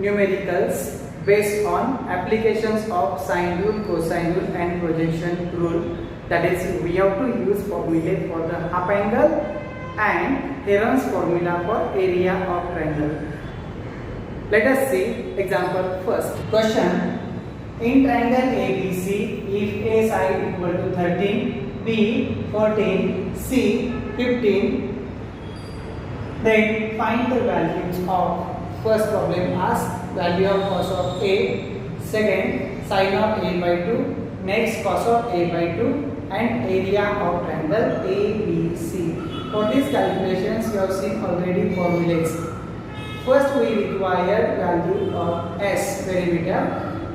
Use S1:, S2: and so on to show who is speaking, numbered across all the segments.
S1: numericals based on applications of sine rule, cosine rule and projection rule. That is, we have to use formulae for the half angle and Heron's formula for area of triangle. Let us see example first. Question: in triangle ABC, if A side equal to 13, B 14, C 15, then find the values of. First problem asks value of cos of A, second sine of A by 2, next cos of A by 2 and area of triangle ABC. For these calculations you have seen already formulas. First we require value of S perimeter.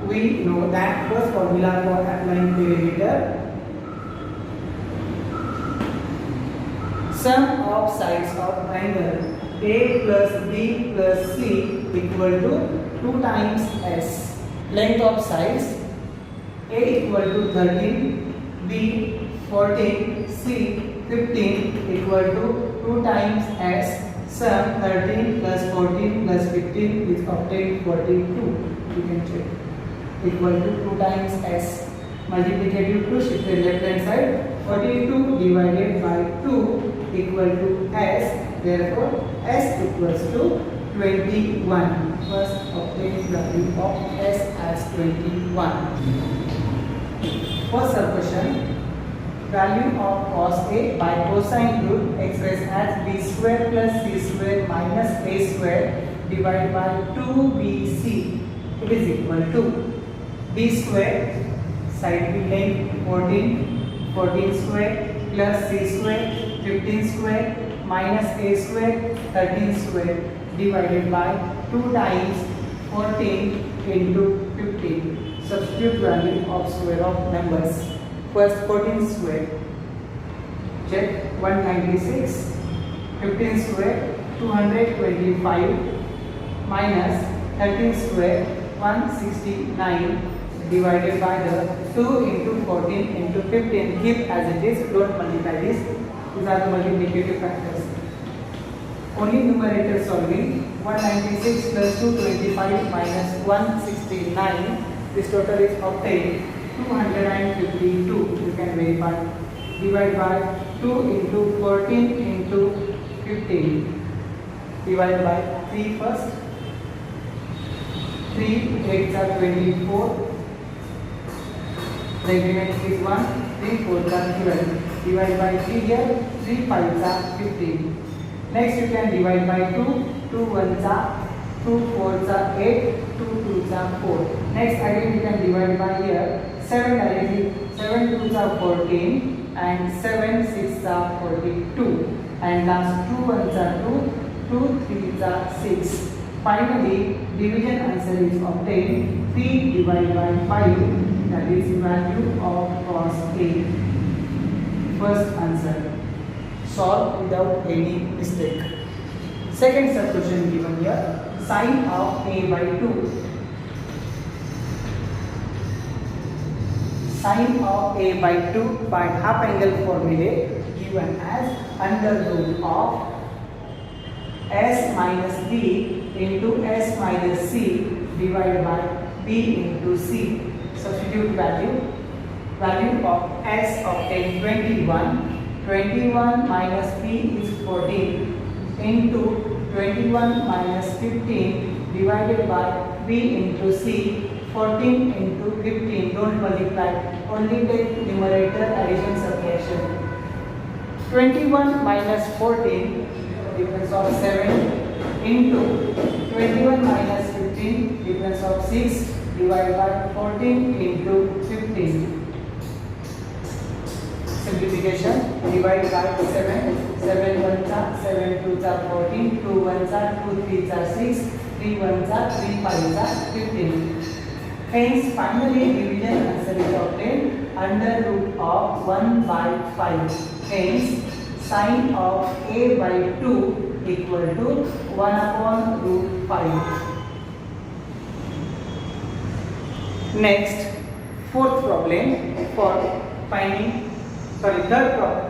S1: We know that first formula for applying perimeter: sum of sides of triangle A plus B plus C equal to 2 times S. Length of sides A equal to 13, B 14, C 15 equal to 2 times S. Sum 13 plus 14 plus 15 is obtained 42. You can check. Equal to 2 times S. Multiplicative 2 shifted left hand side. 42 divided by 2 equal to S. Therefore, S equals to 21. First obtain value of S as 21. First question: value of cos A by cosine rule expressed as B square plus C square minus A square divided by 2BC. It is equal to B square, side B length 14 square plus C square 15 square minus A square 13 square divided by 2 times 14 into 15. Substitute value of square of numbers. First 14 square, check, 196, 15 square 225 minus 13 square 169 divided by the 2 into 14 into 15. Keep as it is, don't multiply this. These are the multiplicative factors. Only numerator solving. 196 plus 225 minus 169. This total is obtained 252. You can verify. Divide by 2 into 14 into 15. Divide by 3 first. 3 8s are 24. The remaining is 1. 3 4s are 12. Divide by 3 here, 3 5s are 15. Next you can divide by 2, 2 1s are 2 4s are 8, 2 2s are 4. Next again you can divide by here, 7 directly, 7 2s are 14 and 7 6s are 42 and last 2 1s are 2, 2 3s are 6. Finally division answer is obtained 3 divided by 5, that is value of cos A. First answer. Solve without any mistake. Second subquestion given here: sine of A by 2. Sine of A by 2 by half angle formula given as under root of S minus B into S minus C divided by B into C. Substitute value. Value of S obtained 21. 21 minus B is 14 into 21 minus 15 divided by B into C. 14 into 15. Don't multiply. Only take numerator addition subtraction. 21 minus 14 difference of 7 into 21 minus 15 difference of 6 divided by 14 into 15. Simplification: divide by 7, 7 1s are 7 2s are 14, 2 1s are 2 3s are 6, 3 1s are 3 5s are 15. Hence finally division answer is obtained under root of 1 by 5. Hence sine of A by 2 equal to 1 upon root 5. Next, fourth problem for finding, third problem.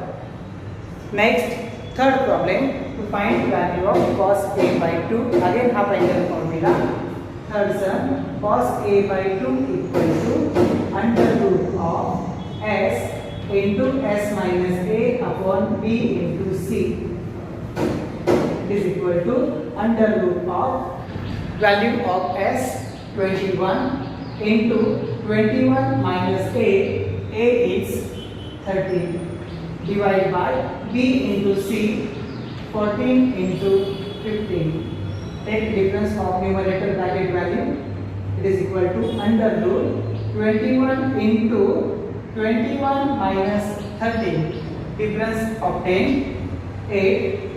S1: Next, third problem to find value of cos A by 2. Again half angle formula. third sum, cos A by 2 equal to under root of S into S minus A upon B into C. It is equal to under root of value of S 21 into 21 minus A is 13, divided by B into C 14 into 15. Take difference of numerator bracket value. It is equal to under root 21 into 21 minus 13. Difference obtained 8.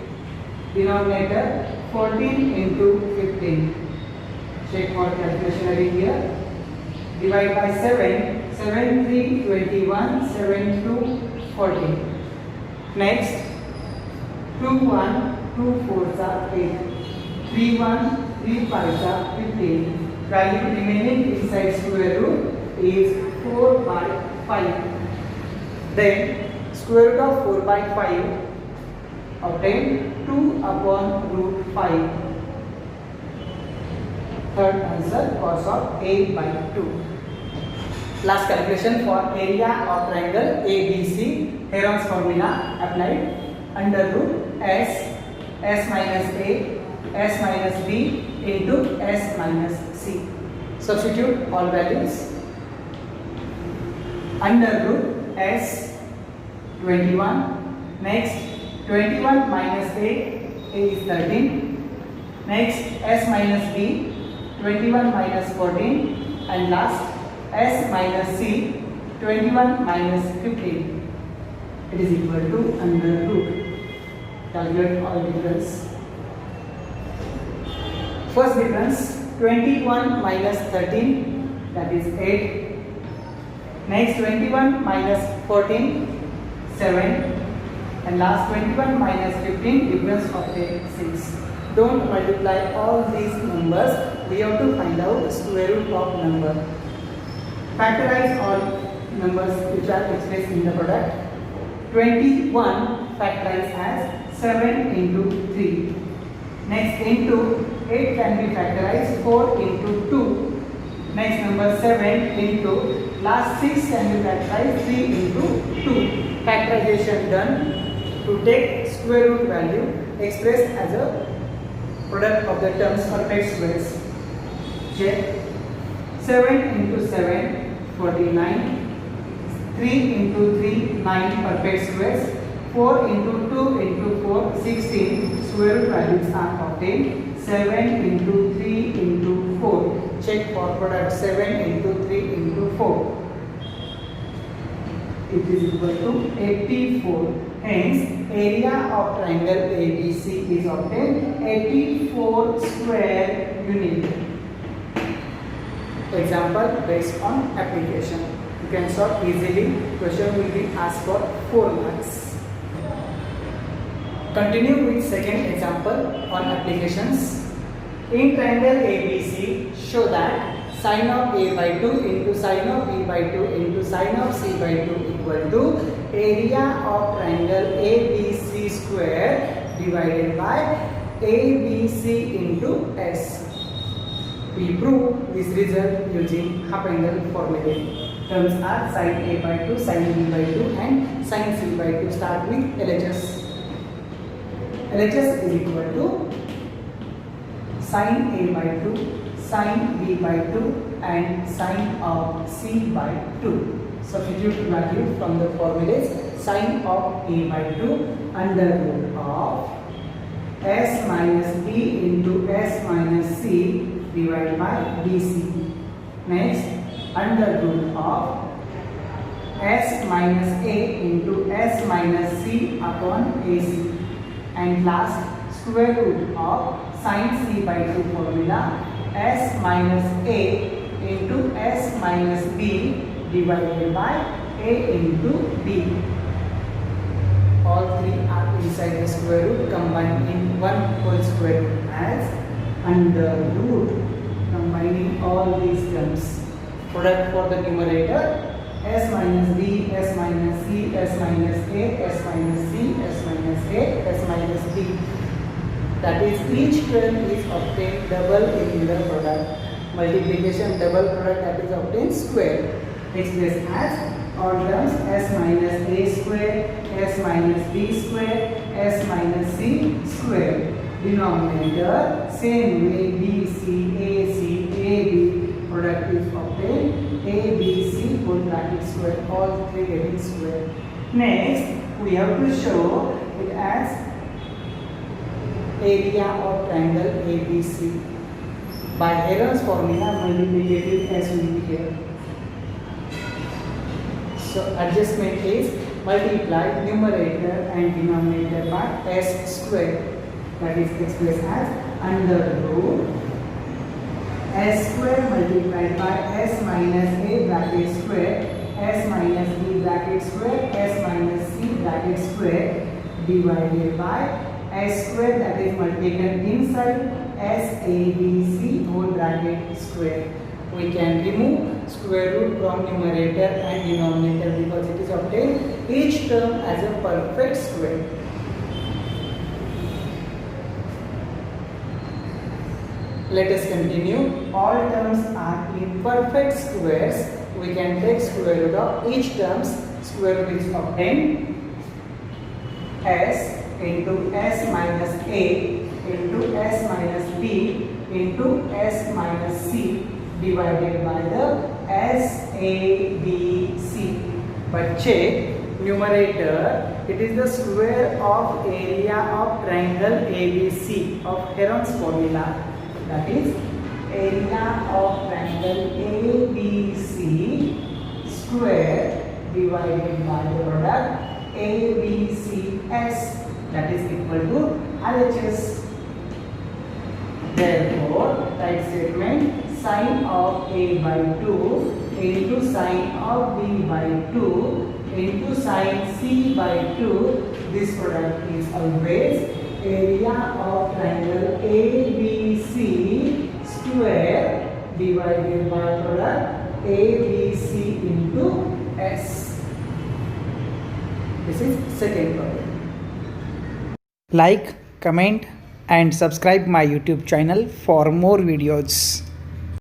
S1: Denominator 14 into 15. Check for calculation again here. Divide by 7. 7 3 21. 7 2 14. Next 2 1 2 4 are 8. 3 1 3 5 are 15. Value remaining inside square root is 4 by 5. Then square root of 4 by 5 obtain 2 upon root 5. Third answer, cos of A by 2. Last calculation for area of triangle ABC. Heron's formula applied. Under root S minus A, S minus B into S minus C. Substitute all values. Under root S 21. Next 21 minus A is 13. Next S minus B 21 minus 14, and last S minus C 21 minus 15. It is equal to under root. Calculate all difference. First difference 21 minus 13, that is 8. Next 21 minus 14, 7. And last 21 minus 15, difference of 6. Don't multiply all these numbers. We have to find out the square root of number. Factorize all numbers which are expressed in the product. 21 factorize as 7 into 3. Next into 8 can be factorized 4 into 2. Next number 7 into last 6 can be factorized 3 into 2. Factorization done. To take square root value expressed as a product of the terms perfect squares. Check. 7 into 7 49. 3 into 3 9 perfect squares. 4 into 2 into 4 16. Square root values are obtained. 7 into 3 into 4. Check for product 7 into 3 into 4. It is equal to 84. Hence, area of triangle ABC is obtained 84 square unit. Example based on application. You can solve easily. Question will be asked for 4 marks. Continue with second example on applications. In triangle ABC, show that sin of A by 2 into sin of B by 2 into sin of C by 2 equal to area of triangle ABC square divided by ABC into S. We prove this result using half angle formula. Terms are sin A by 2, sin B by 2 and sin C by 2. Start with LHS. LHS is equal to sin A by 2, sin B by 2 and sin of C by 2. Substitute value from the formulas. Sin of A by 2 under root of S minus B into S minus C divided by BC. Next, under root of S minus A into S minus C upon AC. And last, square root of sin C by 2 formula. S minus A into S minus B divided by A into B. All three are inside the square root combined in one whole square root as under root, combining all these terms. Product for the numerator S minus B, S minus C, S minus A, S minus C, S minus A, S minus B. That is, each term is obtained double in the product. multiplication double product that is obtained square. Express as all terms s minus a square, s minus b square, s minus c square. Denominator same way b c a c a b product is obtained a b c whole bracket square, all three getting square. Next we have to show it as area of triangle ABC. By Heron's formula, multiplicative s will be here. So adjustment is multiply numerator and denominator by s square. That is expressed as under root s square multiplied by s minus a bracket square, s minus b bracket square, s minus c bracket square divided by s square that is taken inside s a b c whole bracket square. We can remove square root from numerator and denominator because it is obtained each term as a perfect square. Let us continue. All terms are in perfect squares. We can take square root of each terms. Square root is obtained s into s minus a into s minus b into s minus c divided by the s a b c. But check numerator, it is the square of area of triangle ABC of Heron's formula. That is area of triangle ABC square divided by the product ABCS, that is equal to RHS. Therefore, right statement sine of A by 2 into sine of B by 2 into sine C by 2, this product is always area of triangle ABC square divided by product ABC into S. This is second problem. Like, comment and subscribe my YouTube channel for more videos.